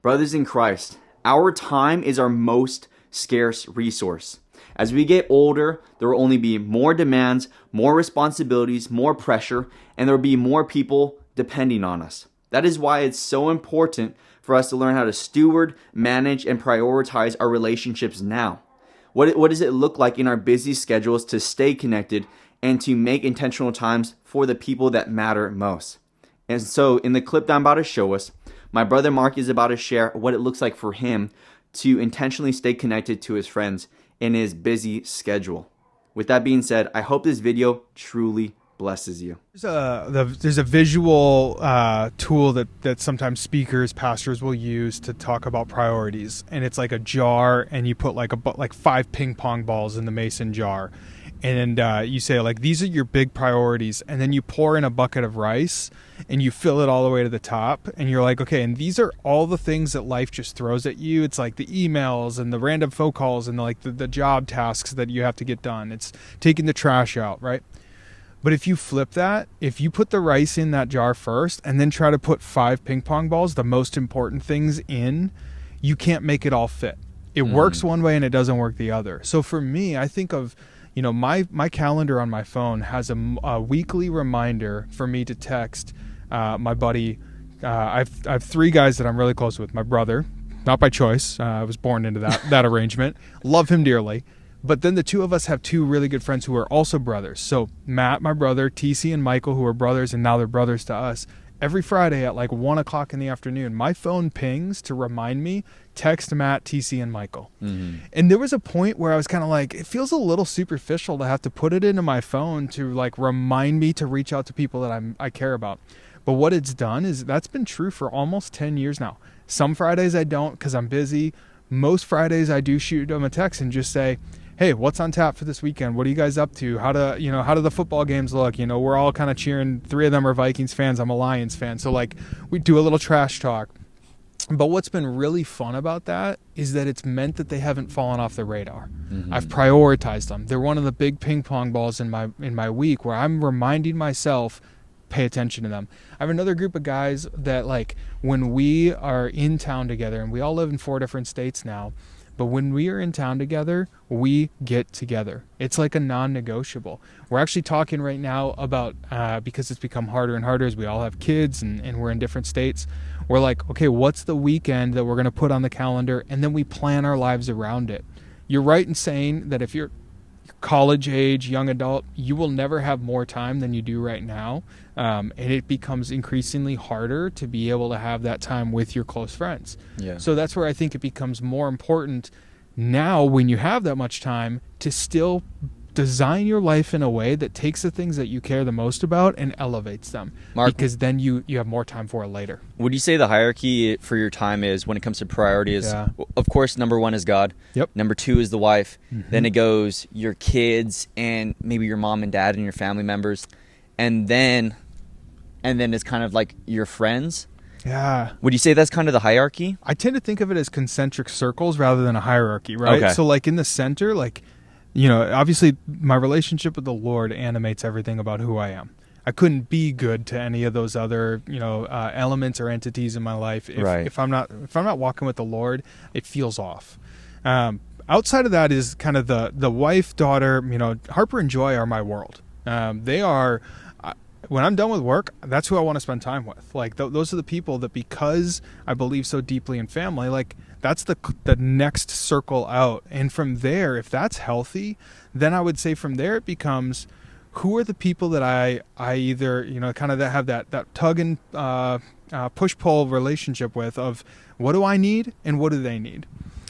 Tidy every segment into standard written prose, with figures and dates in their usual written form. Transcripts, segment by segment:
Brothers in Christ, our time is our most scarce resource. As we get older, there will only be more demands, more responsibilities, more pressure, and there will be more people depending on us. That is why it's so important for us to learn how to steward, manage, and prioritize our relationships now. What does it look like in our busy schedules to stay connected and to make intentional times for the people that matter most? And so in the clip that I'm about to show us, my brother Mark is about to share what it looks like for him to intentionally stay connected to his friends in his busy schedule. With that being said, I hope this video truly blesses you. There's a visual tool that sometimes speakers, pastors will use to talk about priorities, and it's like a jar, and you put like 5 ping pong balls in the mason jar, and you say like, these are your big priorities, and then you pour in a bucket of rice and you fill it all the way to the top, and you're like, okay, and these are all the things that life just throws at you. It's like the emails and the random phone calls and the job tasks that you have to get done. It's taking the trash out, right? But if you flip that, if you put the rice in that jar first and then try to put 5 ping pong balls, the most important things in, you can't make it all fit. It works one way and it doesn't work the other. So for me, I think of, my calendar on my phone has a weekly reminder for me to text my buddy. I have 3 guys that I'm really close with. My brother, not by choice. I was born into that arrangement. Love him dearly. But then the 2 of us have 2 really good friends who are also brothers. So Matt, my brother, TC and Michael, who are brothers, and now they're brothers to us. Every Friday at like 1 o'clock in the afternoon, my phone pings to remind me, text Matt, TC, and Michael. And there was a point where I was kind of like, it feels a little superficial to have to put it into my phone to like remind me to reach out to people that I care about. But what it's done is that's been true for almost 10 years now. Some Fridays I don't because I'm busy. Most Fridays I do shoot them a text and just say, hey, what's on tap for this weekend? What are you guys up to? How do the football games look? We're all kind of cheering. 3 of them are Vikings fans. I'm a Lions fan. So like we do a little trash talk. But what's been really fun about that is that it's meant that they haven't fallen off the radar. I've prioritized them. They're one of the big ping pong balls in my week where I'm reminding myself, pay attention to them. I have another group of guys that like when we are in town together, and we all live in 4 different states now, but when we are in town together, we get together. It's like a non-negotiable. We're actually talking right now about, because it's become harder and harder as we all have kids and we're in different states, we're like, okay, what's the weekend that we're going to put on the calendar? And then we plan our lives around it. You're right in saying that if you're college age, young adult, you will never have more time than you do right now. And it becomes increasingly harder to be able to have that time with your close friends. Yeah. So that's where I think it becomes more important now when you have that much time to still design your life in a way that takes the things that you care the most about and elevates them. Mark, because then you have more time for it later. Would you say the hierarchy for your time is, when it comes to priorities, of course, number 1 is God. Yep. Number 2 is the wife. Then it goes your kids and maybe your mom and dad and your family members. And then it's kind of like your friends. Yeah. Would you say that's kind of the hierarchy? I tend to think of it as concentric circles rather than a hierarchy, right? Okay. So like in the center, like, obviously my relationship with the Lord animates everything about who I am. I couldn't be good to any of those other, elements or entities in my life. If I'm not walking with the Lord, it feels off. Outside of that is kind of the wife, daughter, Harper and Joy are my world. They are, when I'm done with work, that's who I want to spend time with. Like those are the people that, because I believe so deeply in family, like that's the next circle out. And from there, if that's healthy, then I would say from there it becomes, who are the people that I either, kind of that have that tug and push-pull relationship with, of what do I need and what do they need?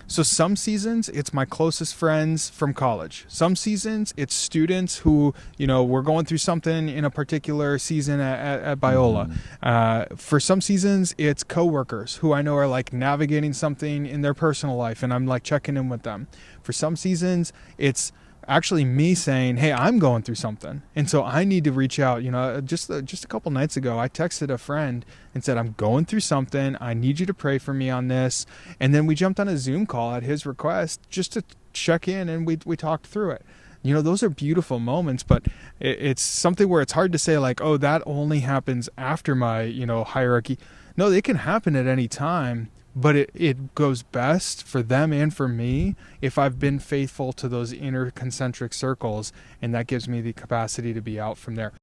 So some seasons it's my closest friends from college. Some seasons it's students who, we're going through something in a particular season at Biola. For some seasons it's coworkers who I know are like navigating something in their personal life and I'm like checking in with them. For some seasons it's actually me saying, hey, I'm going through something, and so I need to reach out. Just a couple nights ago, I texted a friend and said, I'm going through something. I need you to pray for me on this. And then we jumped on a Zoom call at his request just to check in, and we talked through it. Those are beautiful moments, but it's something where it's hard to say like, oh, that only happens after my, hierarchy. No, they can happen at any time. but it goes best for them and for me if I've been faithful to those inner concentric circles, and that gives me the capacity to be out from there.